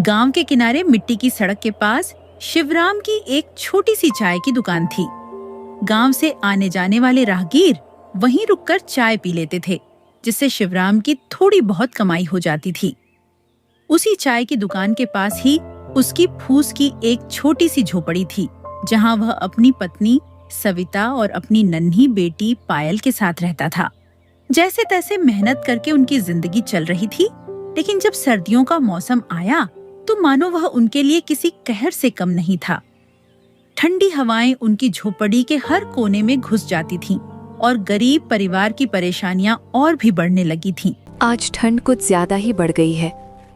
गांव के किनारे मिट्टी की सड़क के पास शिवराम की एक छोटी सी चाय की दुकान थी। गांव से आने जाने वाले राहगीर वहीं रुककर चाय पी लेते थे, जिससे शिवराम की थोड़ी बहुत कमाई हो जाती थी। उसी चाय की दुकान के पास ही उसकी फूस की एक छोटी सी झोपड़ी थी, जहां वह अपनी पत्नी सविता और अपनी नन्ही बेटी पायल के साथ रहता था। जैसे तैसे मेहनत करके उनकी जिंदगी चल रही थी, लेकिन जब सर्दियों का मौसम आया तो मानो वह उनके लिए किसी कहर से कम नहीं था। ठंडी हवाएं उनकी झोपड़ी के हर कोने में घुस जाती थीं और गरीब परिवार की परेशानियां और भी बढ़ने लगी थीं। आज ठंड कुछ ज्यादा ही बढ़ गई है।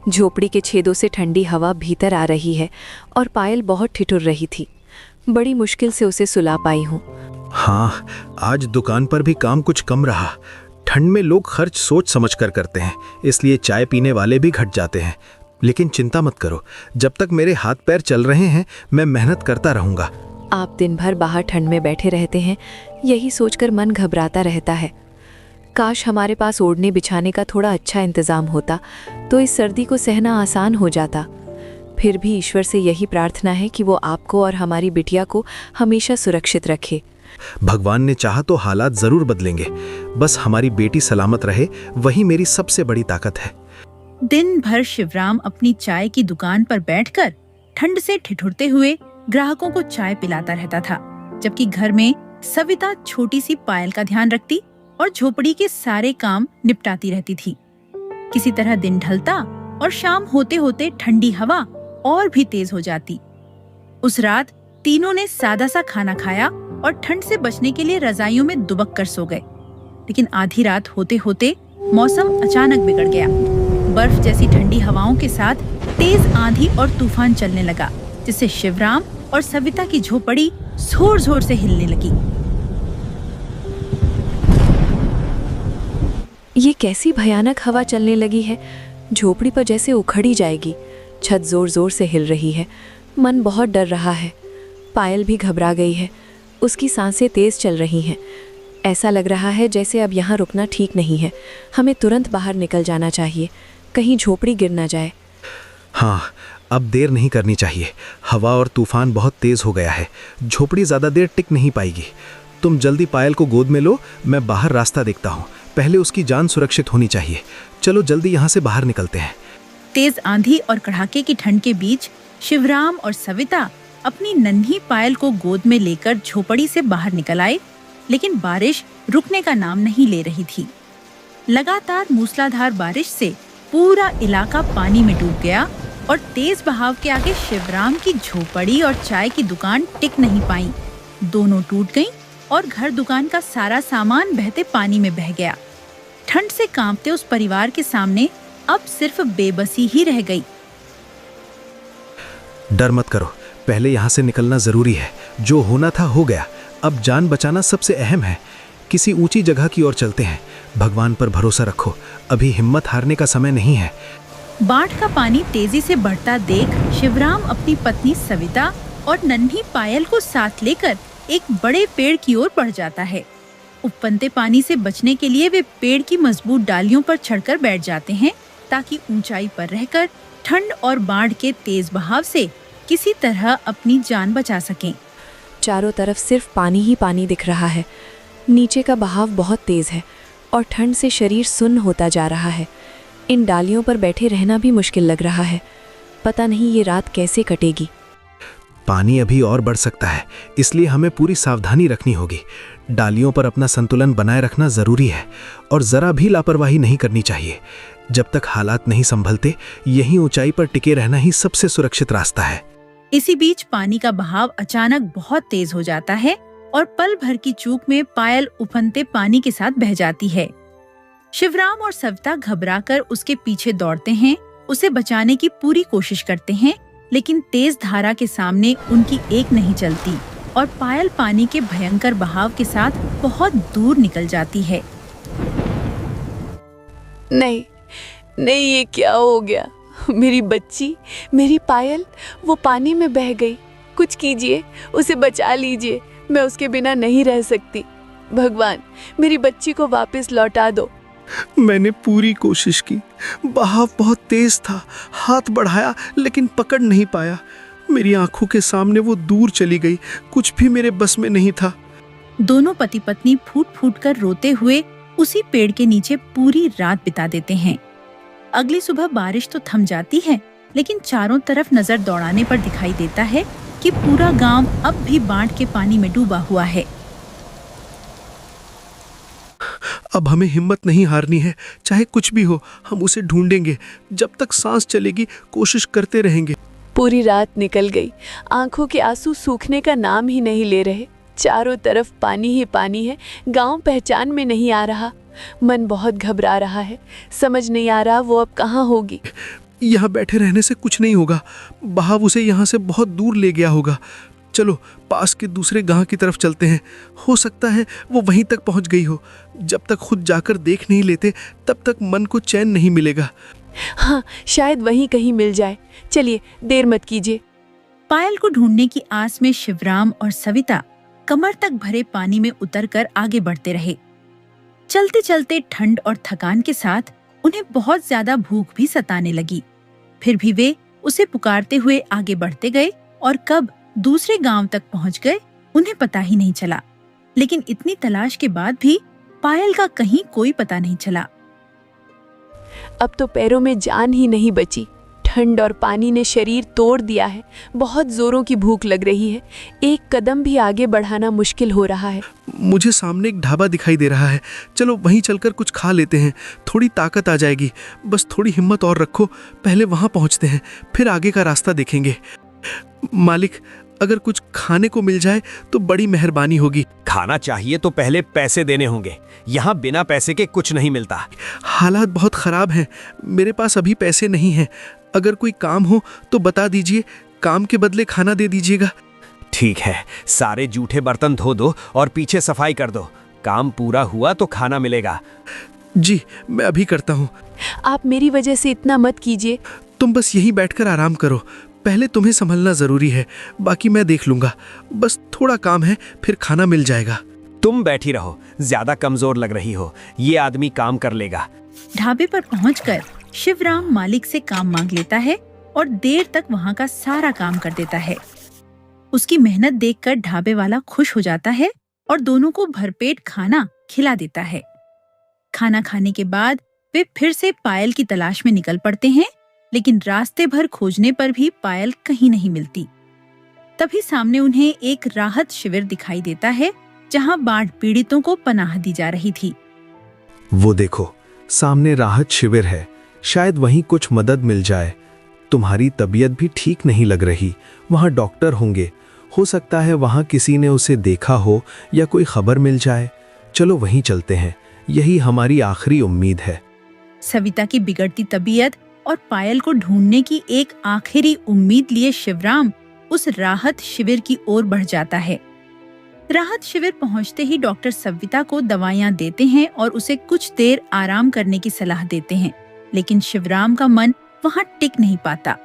झोपड़ी के छेदों से ठंडी हवा भीतर आ रही है और पायल बहुत ठिठुर रही थी। बड़ी मुश्किल से उसे सुला पाई हूँ। हाँ, आज दुकान पर भी काम कुछ कम रहा। ठंड में लोग खर्च सोच समझ कर करते हैं, इसलिए चाय पीने वाले भी घट जाते हैं। लेकिन चिंता मत करो, जब तक मेरे हाथ पैर चल रहे हैं मैं मेहनत करता रहूंगा। आप दिन भर बाहर ठंड में बैठे रहते हैं, यही सोचकर मन घबराता रहता है। काश हमारे पास ओढ़ने बिछाने का थोड़ा अच्छा इंतजाम होता तो इस सर्दी को सहना आसान हो जाता। फिर भी ईश्वर से यही प्रार्थना है कि वो आपको और हमारी बिटिया को हमेशा सुरक्षित रखे। भगवान ने चाहा तो हालात जरूर बदलेंगे, बस हमारी बेटी सलामत रहे, वही मेरी सबसे बड़ी ताकत है। दिन भर शिवराम अपनी चाय की दुकान पर बैठकर ठंड से ठिठुरते हुए ग्राहकों को चाय पिलाता रहता था, जबकि घर में सविता छोटी सी पायल का ध्यान रखती और झोपड़ी के सारे काम निपटाती रहती थी। किसी तरह दिन ढलता और शाम होते होते ठंडी हवा और भी तेज हो जाती। उस रात तीनों ने सादा सा खाना खाया और ठंड से बचने के लिए रजाइयों में दुबक कर सो गए। लेकिन आधी रात होते होते मौसम अचानक बिगड़ गया। बर्फ जैसी ठंडी हवाओं के साथ तेज आंधी और तूफान चलने लगा, जिससे शिवराम और सविता की झोपड़ी जोर जोर से हिलने लगी। ये कैसी भयानक हवा चलने लगी है, झोपड़ी पर जैसे उखड़ी जाएगी। छत जोर जोर से हिल रही है। मन बहुत डर रहा है। पायल भी घबरा गई है, उसकी सांसें तेज चल रही हैं। ऐसा लग रहा है जैसे अब यहाँ रुकना ठीक नहीं है। हमें तुरंत बाहर निकल जाना चाहिए, कहीं झोपड़ी गिर ना जाए। हाँ, अब देर नहीं करनी चाहिए। हवा और तूफान बहुत तेज हो गया है, झोपड़ी ज्यादा देर टिक नहीं पाएगी। तुम जल्दी पायल को गोद में लो, मैं बाहर रास्ता देखता हूँ। पहले उसकी जान सुरक्षित होनी चाहिए। चलो जल्दी यहाँ से बाहर निकलते हैं। तेज आंधी और कड़ाके की ठंड के बीच शिवराम और सविता अपनी नन्ही पायल को गोद में लेकर झोपड़ी से बाहर निकल आए, लेकिन बारिश रुकने का नाम नहीं ले रही थी। लगातार मूसलाधार बारिश से पूरा इलाका पानी में डूब गया और तेज बहाव के आगे शिवराम की झोपड़ी और चाय की दुकान टिक नहीं पाई। दोनों टूट गईं और घर दुकान का सारा सामान बहते पानी में बह गया। ठंड से कांपते उस परिवार के सामने अब सिर्फ बेबसी ही रह गई। डर मत करो, पहले यहाँ से निकलना जरूरी है। जो होना था हो गया, अब जान बचाना सबसे अहम है। किसी ऊंची जगह की ओर चलते हैं। भगवान पर भरोसा रखो, अभी हिम्मत हारने का समय नहीं है। बाढ़ का पानी तेजी से बढ़ता देख शिवराम अपनी पत्नी सविता और नन्ही पायल को साथ लेकर एक बड़े पेड़ की ओर बढ़ जाता है। उफनते पानी से बचने के लिए वे पेड़ की मजबूत डालियों पर चढ़कर बैठ जाते हैं, ताकि ऊंचाई पर रहकर ठंड और बाढ़ के तेज बहाव से किसी तरह अपनी जान बचा सकें। चारों तरफ सिर्फ पानी ही पानी दिख रहा है। नीचे का बहाव बहुत तेज है और ठंड से शरीर सुन्न होता जा रहा है। इन डालियों पर बैठे रहना भी मुश्किल लग रहा है। पता नहीं ये रात कैसे कटेगी। पानी अभी और बढ़ सकता है, इसलिए हमें पूरी सावधानी रखनी होगी। डालियों पर अपना संतुलन बनाए रखना जरूरी है और जरा भी लापरवाही नहीं करनी चाहिए। जब तक हालात नहीं संभलते, यहीं ऊंचाई पर टिके रहना ही सबसे सुरक्षित रास्ता है। इसी बीच पानी का बहाव अचानक बहुत तेज हो जाता है और पल भर की चूक में पायल उफनते पानी के साथ बह जाती है। शिवराम और सविता घबराकर उसके पीछे दौड़ते हैं, उसे बचाने की पूरी कोशिश करते हैं, लेकिन तेज धारा के सामने उनकी एक नहीं चलती और पायल पानी के भयंकर बहाव के साथ बहुत दूर निकल जाती है। नहीं, ये क्या हो गया? मेरी बच्ची, मेरी पायल, वो पानी में बह गई। कुछ कीजिए, उसे बचा लीजिए। मैं उसके बिना नहीं रह सकती। भगवान, मेरी बच्ची को वापस लौटा दो। मैंने पूरी कोशिश की, बहाव बहुत तेज था, हाथ बढ़ाया लेकिन पकड़ नहीं पाया। मेरी आंखों के सामने वो दूर चली गई, कुछ भी मेरे बस में नहीं था। दोनों पति पत्नी फूट फूट कर रोते हुए उसी पेड़ के नीचे पूरी रात बिता देते हैं। अगली सुबह बारिश तो थम जाती है, लेकिन चारों तरफ नजर दौड़ाने पर दिखाई देता है कि पूरा गांव अब भी बाढ़ के पानी में डूबा हुआ है। अब हमें हिम्मत नहीं हारनी है, चाहे कुछ भी हो हम उसे ढूंढेंगे। जब तक सांस चलेगी कोशिश करते रहेंगे। पूरी रात निकल गई, आंखों के आंसू सूखने का नाम ही नहीं ले रहे। चारों तरफ पानी ही पानी है, गांव पहचान में नहीं आ रहा। मन बहुत घबरा रहा है, समझ नहीं आ रहा वो अब कहाँ होगी। यहाँ बैठे रहने से कुछ नहीं होगा, बहाव उसे यहाँ से बहुत दूर ले गया होगा। चलो पास के दूसरे गांव की तरफ चलते हैं, हो सकता है वो वहीं तक पहुंच गई हो। जब तक खुद जाकर देख नहीं लेते तब तक मन को चैन नहीं मिलेगा। हाँ, शायद वहीं कहीं मिल जाए। चलिए, देर मत कीजिए। पायल को ढूंढने की आस में शिवराम और सविता कमर तक भरे पानी में उतरकर आगे बढ़ते रहे। चलते चलते ठंड और थकान के साथ उन्हें बहुत ज्यादा भूख भी सताने लगी। फिर भी वे उसे पुकारते हुए आगे बढ़ते गए और कब दूसरे गांव तक पहुंच गए उन्हें पता ही नहीं चला। लेकिन इतनी तलाश के बाद भी पायल का कहीं कोई पता नहीं चला। अब तो पैरों में जान ही नहीं बची। ठंड और पानी ने शरीर तोड़ दिया है। बहुत जोरों की भूख लग रही है। एक कदम भी आगे बढ़ाना मुश्किल हो रहा है। मुझे सामने एक ढाबा दिखाई दे रहा है, चलो वहीं चलकर कुछ खा लेते हैं, थोड़ी ताकत आ जाएगी। बस थोड़ी हिम्मत और रखो, पहले वहां पहुंचते हैं, फिर आगे का रास्ता देखेंगे। मालिक, अगर कुछ खाने को मिल जाए तो बड़ी मेहरबानी होगी। खाना चाहिए तो पहले पैसे देने होंगे, यहाँ बिना पैसे के कुछ नहीं मिलता। हालात बहुत खराब हैं, मेरे पास अभी पैसे नहीं हैं। अगर कोई काम हो तो बता दीजिए, काम के बदले खाना दे दीजिएगा। ठीक है, सारे जूठे बर्तन धो दो और पीछे सफाई कर दो। काम पूरा हुआ तो खाना मिलेगा। जी, मैं अभी करता हूँ। आप मेरी वजह से इतना मत कीजिए। तुम बस यहीं बैठकर आराम करो, पहले तुम्हें संभलना जरूरी है, बाकी मैं देख लूंगा। बस थोड़ा काम है, फिर खाना मिल जाएगा। तुम बैठी रहो, ज्यादा कमजोर लग रही हो, ये आदमी काम कर लेगा। ढाबे पर पहुंचकर शिवराम मालिक से काम मांग लेता है और देर तक वहां का सारा काम कर देता है। उसकी मेहनत देखकर ढाबे वाला खुश हो जाता है और दोनों को भरपेट खाना खिला देता है। खाना खाने के बाद वे फिर से पायल की तलाश में निकल पड़ते हैं, लेकिन रास्ते भर खोजने पर भी पायल कहीं नहीं मिलती। तभी सामने उन्हें एक राहत शिविर दिखाई देता है, जहां बाढ़ पीड़ितों को पनाह दी जा रही थी। वो देखो, सामने राहत शिविर है, शायद वहीं कुछ मदद मिल जाए। तुम्हारी तबीयत भी ठीक नहीं लग रही, वहां डॉक्टर होंगे, हो सकता है वहां किसी ने उसे देखा हो या कोई खबर मिल जाए। चलो वहीं चलते हैं, यही हमारी आखिरी उम्मीद है। सविता की बिगड़ती तबीयत और पायल को ढूंढने की एक आखिरी उम्मीद लिए शिवराम उस राहत शिविर की ओर बढ़ जाता है। राहत शिविर पहुंचते ही डॉक्टर सविता को दवाइयां देते हैं और उसे कुछ देर आराम करने की सलाह देते हैं, लेकिन शिवराम का मन वहां टिक नहीं पाता।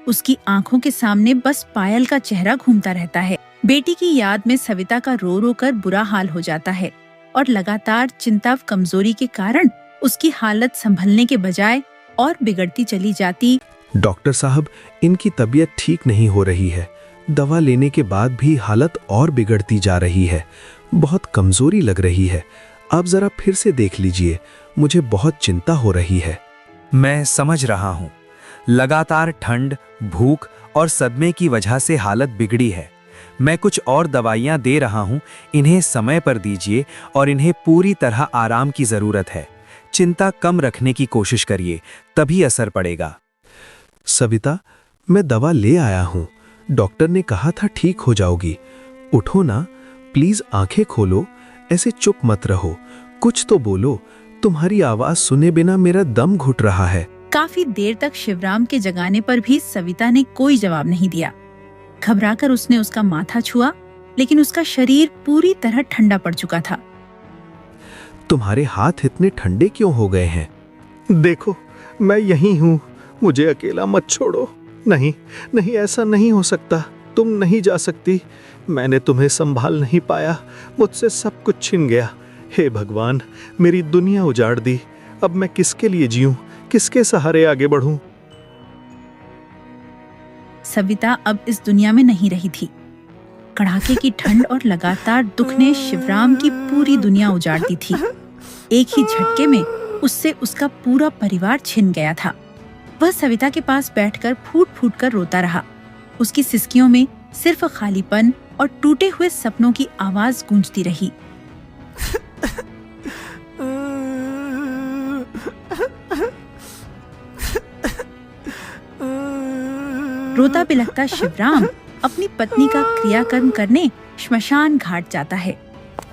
उसकी आंखों के सामने बस पायल का चेहरा घूमता रहता है। बेटी की याद में सविता का रो रो कर बुरा हाल हो जाता है और लगातार चिंता व कमजोरी के कारण उसकी हालत संभलने के बजाय और बिगड़ती चली जाती। डॉक्टर साहब, इनकी तबीयत ठीक नहीं हो रही है, दवा लेने के बाद भी हालत और बिगड़ती जा रही है, बहुत कमजोरी लग रही है। आप जरा फिर से देख लीजिए, मुझे बहुत चिंता हो रही है। मैं समझ रहा हूँ, लगातार ठंड, भूख और सदमे की वजह से हालत बिगड़ी है। मैं कुछ और दवाइयाँ दे रहा हूँ, इन्हें समय पर दीजिए और इन्हें पूरी तरह आराम की ज़रूरत है। चिंता कम रखने की कोशिश करिए, तभी असर पड़ेगा। सविता, मैं दवा ले आया हूँ, डॉक्टर ने कहा था ठीक हो जाओगी। उठो ना, प्लीज आंखें खोलो, ऐसे चुप मत रहो, कुछ तो बोलो, तुम्हारी आवाज सुने बिना मेरा दम घुट रहा है। काफी देर तक शिवराम के जगाने पर भी सविता ने कोई जवाब नहीं दिया। घबराकर उसने उसका माथा छुआ, लेकिन उसका शरीर पूरी तरह ठंडा पड़ चुका था। तुम्हारे हाथ इतने ठंडे क्यों हो गए हैं? देखो, मैं यहीं हूँ, मुझे अकेला मत छोड़ो। नहीं नहीं, ऐसा नहीं हो सकता, तुम नहीं जा सकती। मैंने तुम्हें संभाल नहीं पाया, मुझसे सब कुछ छिन गया। हे भगवान, मेरी दुनिया उजाड़ दी। अब मैं किसके लिए जीऊं, किसके सहारे आगे बढ़ूं? सविता अब इस दुनिया में नहीं रही थी। कड़ाके की ठंड और लगातार दुख ने शिवराम की पूरी दुनिया उजाड़ दी थी। एक ही झटके में उससे उसका पूरा परिवार छिन गया था। वह सविता के पास बैठकर फूट फूट कर रोता रहा। उसकी सिसकियों में सिर्फ खालीपन और टूटे हुए सपनों की आवाज गूंजती रही। रोता बिलखता शिवराम अपनी पत्नी का क्रियाकर्म करने श्मशान घाट जाता है।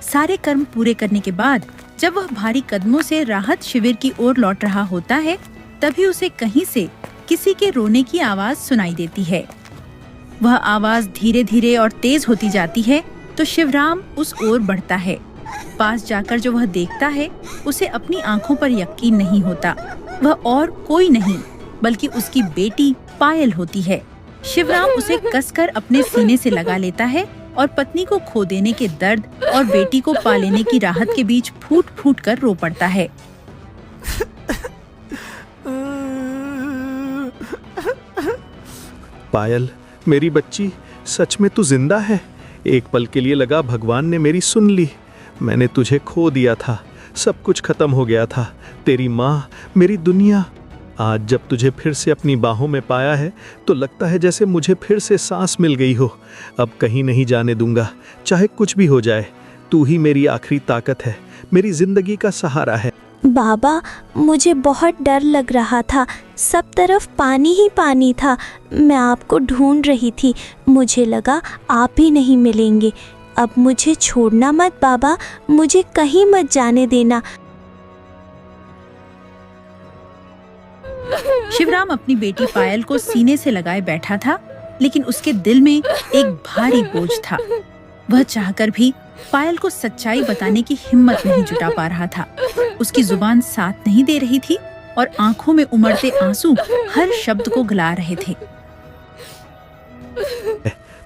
सारे कर्म पूरे करने के बाद जब वह भारी कदमों से राहत शिविर की ओर लौट रहा होता है, तभी उसे कहीं से किसी के रोने की आवाज सुनाई देती है। वह आवाज धीरे धीरे और तेज होती जाती है तो शिवराम उस ओर बढ़ता है। पास जाकर जो वह देखता है, उसे अपनी आंखों पर यकीन नहीं होता। वह और कोई नहीं बल्कि उसकी बेटी पायल होती है। शिवराम उसे कसकर अपने सीने से लगा लेता है और पत्नी को खो देने के दर्द और बेटी को पा लेने की राहत के बीच फूट फूट कर रो पड़ता है। पायल, मेरी बच्ची, सच में तू जिंदा है। एक पल के लिए लगा भगवान ने मेरी सुन ली। मैंने तुझे खो दिया था, सब कुछ खत्म हो गया था। तेरी माँ, मेरी दुनिया। आज जब तुझे फिर से अपनी बाहों में पाया है तो लगता है जैसे मुझे फिर से सांस मिल गई हो। अब कहीं नहीं जाने दूंगा, चाहे कुछ भी हो जाए। तू ही मेरी आखिरी ताकत है, मेरी जिंदगी का सहारा है। बाबा, मुझे बहुत डर लग रहा था। सब तरफ पानी ही पानी था। मैं आपको ढूंढ रही थी। मुझे लगा आप ही नहीं मिलेंगे। अब मुझे छोड़ना मत बाबा, मुझे कहीं मत जाने देना। शिवराम अपनी बेटी पायल को सीने से लगाए बैठा था, लेकिन उसके दिल में एक भारी बोझ था। वह चाहकर भी पायल को सच्चाई बताने की हिम्मत नहीं जुटा पा रहा था। उसकी जुबान साथ नहीं दे रही थी और आंखों में उमड़ते आंसू हर शब्द को गला रहे थे।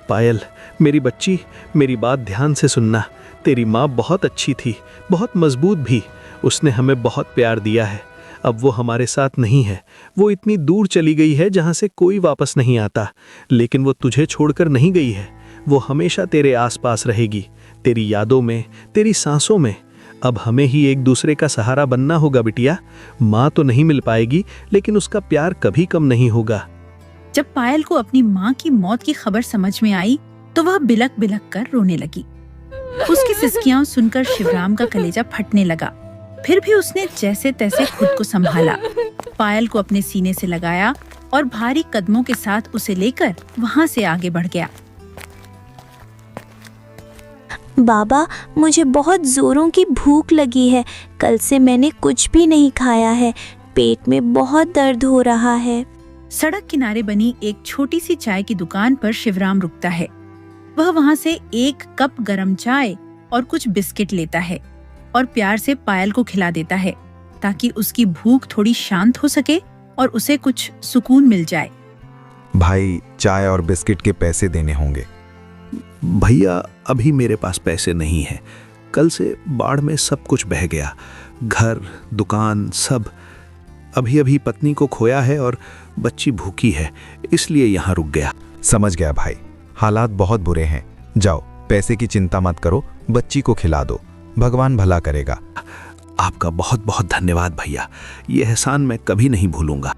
पायल, मेरी बच्ची, मेरी बात ध्यान से सुनना। तेरी माँ बहुत अच्छी थी, बहुत मजबूत भी। उसने हमें बहुत प्यार दिया है। अब वो हमारे साथ नहीं है। वो इतनी दूर चली गई है जहाँ से कोई वापस नहीं आता। लेकिन वो तुझे छोड़कर नहीं गई है। वो हमेशा तेरे आसपास रहेगी, तेरी यादों में, तेरी सांसों में। अब हमें ही एक दूसरे का सहारा बनना होगा बिटिया। माँ तो नहीं मिल पाएगी, लेकिन उसका प्यार कभी कम नहीं होगा। जब पायल को अपनी माँ की मौत की खबर समझ में आई तो वह बिलक बिलक कर रोने लगी। उसकी सिसकियां सुनकर शिवराम का कलेजा फटने लगा। फिर भी उसने जैसे तैसे खुद को संभाला, पायल को अपने सीने से लगाया और भारी कदमों के साथ उसे लेकर वहाँ से आगे बढ़ गया। बाबा, मुझे बहुत जोरों की भूख लगी है। कल से मैंने कुछ भी नहीं खाया है। पेट में बहुत दर्द हो रहा है। सड़क किनारे बनी एक छोटी सी चाय की दुकान पर शिवराम रुकता है। वह वहाँ से एक कप गरम चाय और कुछ बिस्किट लेता है और प्यार से पायल को खिला देता है, ताकि उसकी भूख थोड़ी शांत हो सके और उसे कुछ सुकून मिल जाए। भाई, चाय और बिस्किट के पैसे देने होंगे। भैया, अभी मेरे पास पैसे नहीं है। कल से बाढ़ में सब कुछ बह गया, घर, दुकान, सब। अभी अभी पत्नी को खोया है और बच्ची भूखी है, इसलिए यहाँ रुक गया। समझ गया भाई, हालात बहुत बुरे हैं। जाओ, पैसे की चिंता मत करो, बच्ची को खिला दो, भगवान भला करेगा। आपका बहुत बहुत धन्यवाद भैया, ये एहसान मैं कभी नहीं भूलूंगा।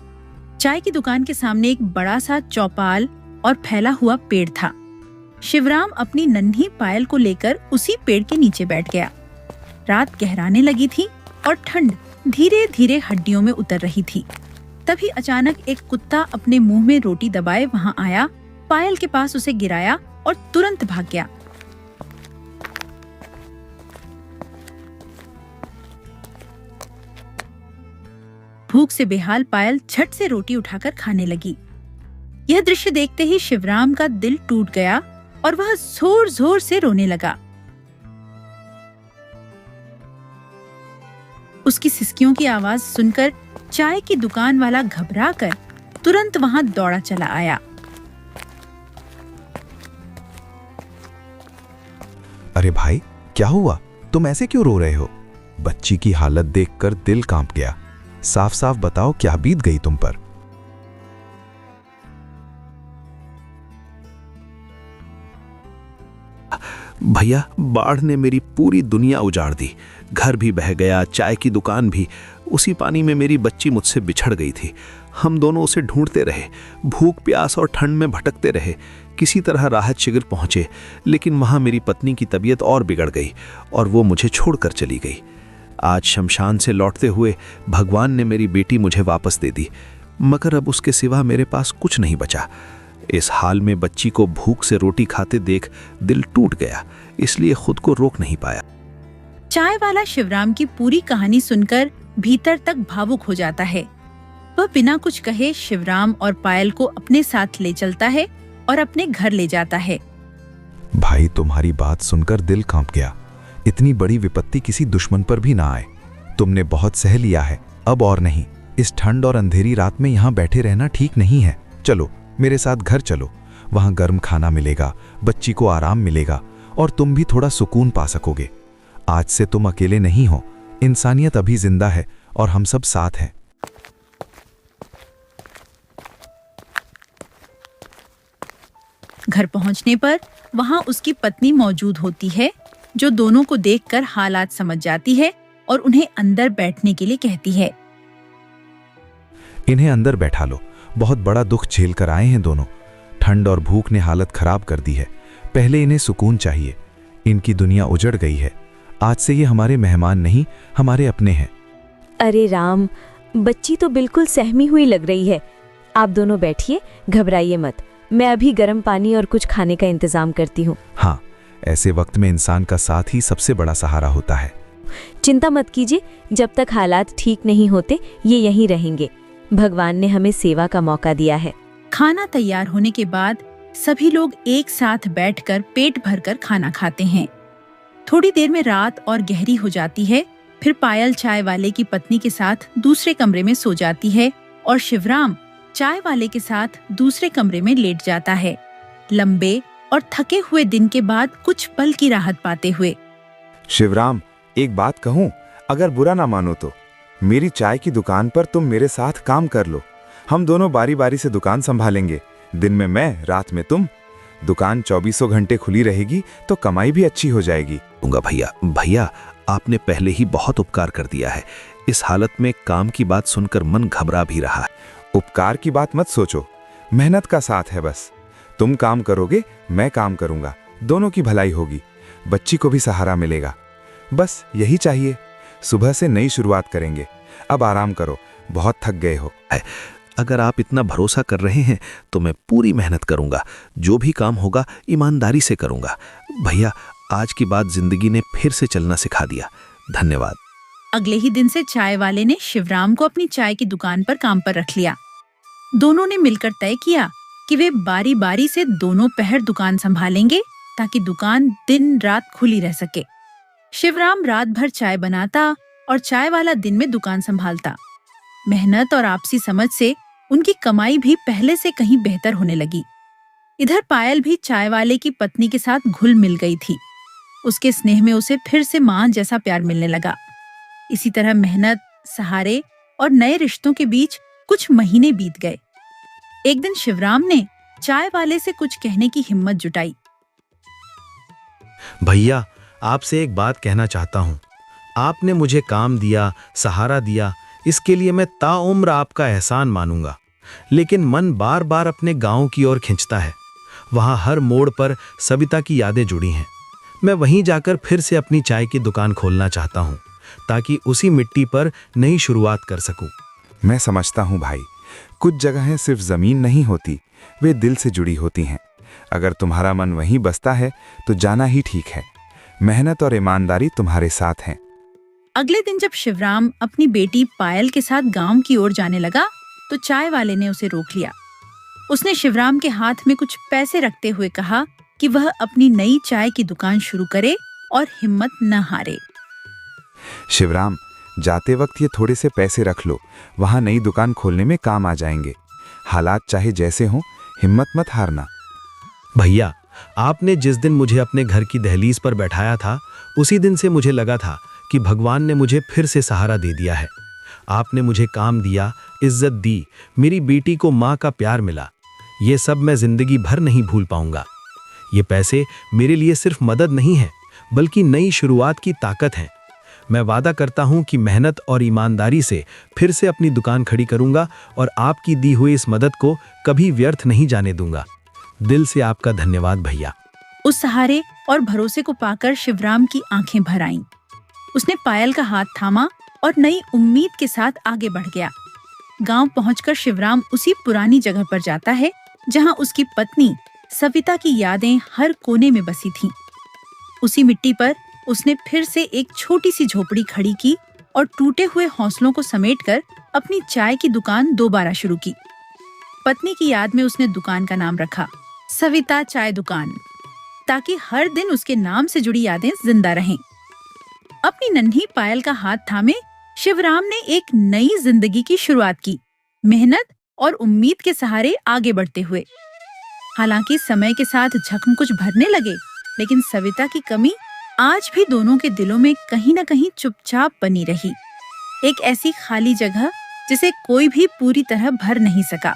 चाय की दुकान के सामने एक बड़ा सा चौपाल और फैला हुआ पेड़ था। शिवराम अपनी नन्ही पायल को लेकर उसी पेड़ के नीचे बैठ गया। रात गहराने लगी थी और ठंड धीरे धीरे हड्डियों में उतर रही थी। तभी अचानक एक कुत्ता अपने मुंह में रोटी दबाए वहां आया, पायल के पास उसे गिराया और तुरंत भाग गया। भूख से बेहाल पायल झट से रोटी उठाकर खाने लगी। यह दृश्य देखते ही शिवराम का दिल टूट गया और वह जोर जोर से रोने लगा। उसकी सिसकियों की आवाज सुनकर चाय की दुकान वाला घबराकर तुरंत वहां दौड़ा चला आया। अरे भाई, क्या हुआ? तुम ऐसे क्यों रो रहे हो? बच्ची की हालत देखकर दिल कांप गया। साफ साफ बताओ क्या बीत गई तुम पर। भैया, बाढ़ ने मेरी पूरी दुनिया उजाड़ दी। घर भी बह गया, चाय की दुकान भी। उसी पानी में मेरी बच्ची मुझसे बिछड़ गई थी। हम दोनों उसे ढूंढते रहे, भूख प्यास और ठंड में भटकते रहे। किसी तरह राहत शिविर पहुंचे, लेकिन वहां मेरी पत्नी की तबीयत और बिगड़ गई और वो मुझे छोड़कर चली गई। आज शमशान से लौटते हुए भगवान ने मेरी बेटी मुझे वापस दे दी, मगर अब उसके सिवा मेरे पास कुछ नहीं बचा। इस हाल में बच्ची को भूख से रोटी खाते देख दिल टूट गया, इसलिए खुद को रोक नहीं पाया। चाय वाला शिवराम की पूरी कहानी सुनकर भीतर तक भावुक हो जाता है। वह बिना कुछ कहे शिवराम और पायल को अपने साथ ले चलता है और अपने घर ले जाता है। भाई, तुम्हारी बात सुनकर दिल कांप गया। इतनी बड़ी विपत्ति किसी दुश्मन पर भी ना आए। तुमने बहुत सह लिया है, अब और नहीं। इस ठंड और अंधेरी रात में यहाँ बैठे रहना ठीक नहीं है। चलो मेरे साथ घर चलो, वहां गर्म खाना मिलेगा, बच्ची को आराम मिलेगा और तुम भी थोड़ा सुकून पा सकोगे। आज से तुम अकेले नहीं हो, इंसानियत अभी जिंदा है और हम सब साथ हैं। घर पहुंचने पर वहां उसकी पत्नी मौजूद होती है, जो दोनों को देखकर हालात समझ जाती है और उन्हें अंदर बैठने के लिए कहती है। इन्हें अंदर बैठा लो, बहुत बड़ा दुख झेल कर आए हैं दोनों। ठंड और भूख ने हालत खराब कर दी है। पहले इन्हें सुकून चाहिए। इनकी दुनिया उजड़ गई है। आज से ये हमारे मेहमान नहीं, हमारे अपने हैं। अरे राम, बच्ची तो बिल्कुल सहमी हुई लग रही है। आप दोनों बैठिए, घबराइए मत। मैं अभी गर्म पानी और कुछ खाने का इंतजाम करती हूँ। हाँ, ऐसे वक्त में इंसान का साथ ही सबसे बड़ा सहारा होता है। चिंता मत कीजिए, जब तक हालात ठीक नहीं होते ये यहीं रहेंगे। भगवान ने हमें सेवा का मौका दिया है। खाना तैयार होने के बाद सभी लोग एक साथ बैठकर पेट भरकर खाना खाते हैं। थोड़ी देर में रात और गहरी हो जाती है। फिर पायल चाय वाले की पत्नी के साथ दूसरे कमरे में सो जाती है और शिवराम चाय वाले के साथ दूसरे कमरे में लेट जाता है, लंबे और थके हुए दिन के बाद कुछ पल की राहत पाते हुए। शिवराम, एक बात कहूँ, अगर बुरा ना मानो तो मेरी चाय की दुकान पर तुम मेरे साथ काम कर लो। हम दोनों बारी बारी से दुकान संभालेंगे। दिन में मैं, रात में तुम। दुकान 24 घंटे खुली रहेगी तो कमाई भी अच्छी हो जाएगी। दूंगा भैया। भैया, आपने पहले ही बहुत उपकार कर दिया है। इस हालत में काम की बात सुनकर मन घबरा भी रहा है। उपकार की बात मत सोचो, मेहनत का साथ है बस। तुम काम करोगे, मैं काम करूंगा, दोनों की भलाई होगी, बच्ची को भी सहारा मिलेगा। बस यही चाहिए। सुबह से नई शुरुआत करेंगे। अब आराम करो, बहुत थक गए हो। अगर आप इतना भरोसा कर रहे हैं तो मैं पूरी मेहनत करूंगा। जो भी काम होगा ईमानदारी से करूंगा। भैया, आज की बात जिंदगी ने फिर से चलना सिखा दिया। धन्यवाद। अगले ही दिन से चाय वाले ने शिवराम को अपनी चाय की दुकान पर काम पर रख लिया। दोनों ने मिलकर तय किया कि वे बारी बारी से दोनों पहर दुकान संभालेंगे, ताकि दुकान दिन रात खुली रह सके। शिवराम रात भर चाय बनाता और चाय वाला दिन में दुकान संभालता। मेहनत और आपसी समझ से उनकी कमाई भी पहले से कहीं बेहतर होने लगी। इधर पायल भी चाय वाले की पत्नी के साथ घुल मिल गई थी। उसके स्नेह में उसे फिर से मां जैसा प्यार मिलने लगा। इसी तरह मेहनत, सहारे और नए रिश्तों के बीच कुछ महीने बीत गए। एक दिन शिवराम ने चाय वाले से कुछ कहने की हिम्मत जुटाई। भैया, आपसे एक बात कहना चाहता हूँ। आपने मुझे काम दिया, सहारा दिया, इसके लिए मैं ताउम्र आपका एहसान मानूंगा। लेकिन मन बार बार अपने गांव की ओर खिंचता है। वहां हर मोड़ पर सविता की यादें जुड़ी हैं। मैं वहीं जाकर फिर से अपनी चाय की दुकान खोलना चाहता हूं, ताकि उसी मिट्टी पर नई शुरुआत कर सकूं। मैं समझता हूं भाई, कुछ जगहें सिर्फ जमीन नहीं होती, वे दिल से जुड़ी होती हैं। अगर तुम्हारा मन वहीं बसता है तो जाना ही ठीक है। मेहनत और ईमानदारी तुम्हारे साथ हैं। अगले दिन जब शिवराम अपनी बेटी पायल के साथ गांव की ओर जाने लगा तो चाय वाले ने उसे रोक लिया। उसने शिवराम के हाथ में कुछ पैसे रखते हुए कहा कि वह अपनी नई चाय की दुकान शुरू करे और हिम्मत न हारे। शिवराम, जाते वक्त ये थोड़े से पैसे रख लो, वहां नई दुकान खोलने में काम आ जाएंगे। हालात चाहे जैसे हों, हिम्मत मत हारना। भैया, आपने जिस दिन मुझे अपने घर की दहलीज पर बैठाया था, उसी दिन से मुझे लगा था कि भगवान ने मुझे फिर से सहारा दे दिया है। आपने मुझे काम दिया, इज्जत दी, मेरी बेटी को माँ का प्यार मिला। ये सब मैं जिंदगी भर नहीं भूल पाऊंगा। ये पैसे मेरे लिए सिर्फ मदद नहीं है, बल्कि नई शुरुआत की ताकत है। मैं वादा करता हूं कि मेहनत और ईमानदारी से फिर से अपनी दुकान खड़ी करूंगा और आपकी दी हुई इस मदद को कभी व्यर्थ नहीं जाने दूंगा। दिल से आपका धन्यवाद भैया। उस सहारे और भरोसे को पाकर शिवराम की आंखें भर आईं। उसने पायल का हाथ थामा और नई उम्मीद के साथ आगे बढ़ गया। गांव पहुंचकर शिवराम उसी पुरानी जगह पर जाता है जहां उसकी पत्नी सविता की यादें हर कोने में बसी थीं। उसी मिट्टी पर उसने फिर से एक छोटी सी झोपड़ी खड़ी की और टूटे हुए हौसलों को समेटकर अपनी चाय की दुकान दोबारा शुरू की। पत्नी की याद में उसने दुकान का नाम रखा सविता चाय दुकान, ताकि हर दिन उसके नाम से जुड़ी यादें जिंदा रहें। अपनी नन्ही पायल का हाथ थामे शिवराम ने एक नई जिंदगी की शुरुआत की, मेहनत और उम्मीद के सहारे आगे बढ़ते हुए। हालांकि समय के साथ जख्म कुछ भरने लगे, लेकिन सविता की कमी आज भी दोनों के दिलों में कहीं न कहीं चुपचाप बनी रही। एक ऐसी खाली जगह जिसे कोई भी पूरी तरह भर नहीं सका।